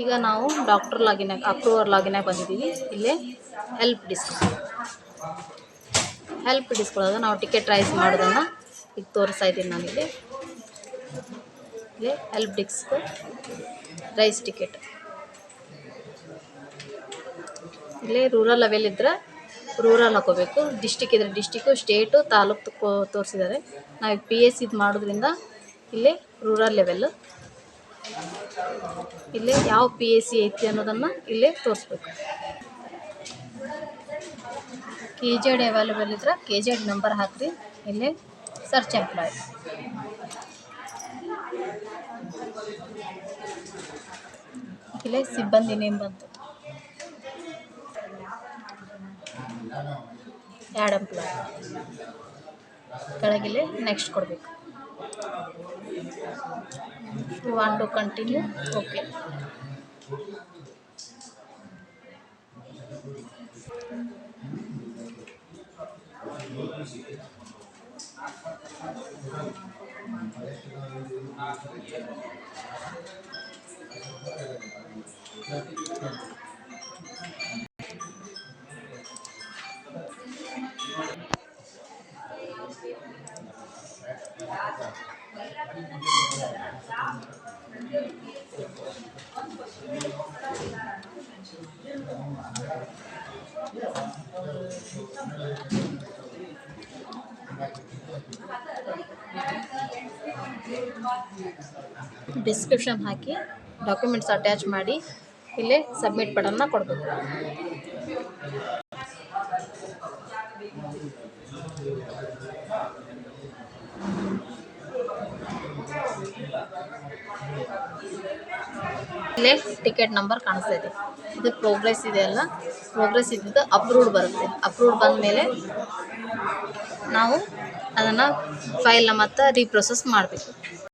ಈಗ ನಾವು doctor login approver ಲಾಗಿನಾಗಿ ಬಂದಿದ್ದೀವಿ. ಇಲ್ಲೇ ಹೆಲ್ಪ್ ಡಿಸ್ಕ್ ಒಳಗೆ ನಾವು ಟಿಕೆಟ್ ರೈಸ್ ಮಾಡೋದನ್ನು ಈಗ ತೋರಿಸ್ತಾ ಇದ್ದೀನಿ ನಾನಿಲ್ಲಿ. ಇಲ್ಲೇ ಹೆಲ್ಪ್ ಡಿಸ್ಕ್ ರೈಸ್ ಟಿಕೆಟ್. ಇಲ್ಲೇ ರೂರಲ್ ಲೆವೆಲ್ ಇದ್ದರೆ ರೂರಲ್ ಹಾಕೋಬೇಕು, ಡಿಸ್ಟಿಕ್ ಇದ್ದರೆ ಡಿಸ್ಟಿಕ್ಕು, ಸ್ಟೇಟು, ತಾಲೂಕು ತೋರಿಸಿದ್ದಾರೆ. ನಾವು PS ಇದು ಮಾಡೋದ್ರಿಂದ ಇಲ್ಲೇ ರೂರಲ್ ಲೆವೆಲ್ಲು. ಇಲ್ಲೇ ಯಾವ PSC ಐತಿ ಅನ್ನೋದನ್ನು ಇಲ್ಲೇ ತೋರಿಸ್ಬೇಕು. KZ ಅವೈಲೇಬಲ್ ಇದ್ರೆ KZ ನಂಬರ್ ಹಾಕ್ರಿ. ಇಲ್ಲೇ ಸರ್ಚ್ ಎಂಪ್ಲಾಯ್. ಇಲ್ಲೇ ಸಿಬ್ಬಂದಿ ನೇಮ್ ಬಂತು. ಆ್ಯಡ್ ಎಂಪ್ಲಾಯ್ ಕೆಳಗಿಲ್ಲೇ ನೆಕ್ಸ್ಟ್ ಕೊಡಬೇಕು. You want to continue, okay. Description ಹಾಕಿ ಡಾಕ್ಯುಮೆಂಟ್ಸ್ ಅಟ್ಯಾಚ್ ಮಾಡಿ ಇಲ್ಲೇ ಸಬ್ಮಿಟ್ ಬಟನ್ನ ಕೊಡಬೇಕು. ಇಲ್ಲೇ ಟಿಕೆಟ್ ನಂಬರ್ ಕಾಣಿಸ್ತಾ ಇದೆ. ಇದು ಪ್ರೋಗ್ರೆಸ್ ಇದೆ ಅಲ್ಲ, ಪ್ರೋಗ್ರೆಸ್ ಇದ್ದಿದ್ದು ಅಪ್ರೂವ್ಡ್ ಬರುತ್ತೆ. ಅಪ್ರೂವ್ಡ್ ಬಂದ ಮೇಲೆ ನಾವು ಅದನ್ನು ಫೈಲ್ನ ಮತ್ತು ರೀಪ್ರೊಸೆಸ್ ಮಾಡಬೇಕು.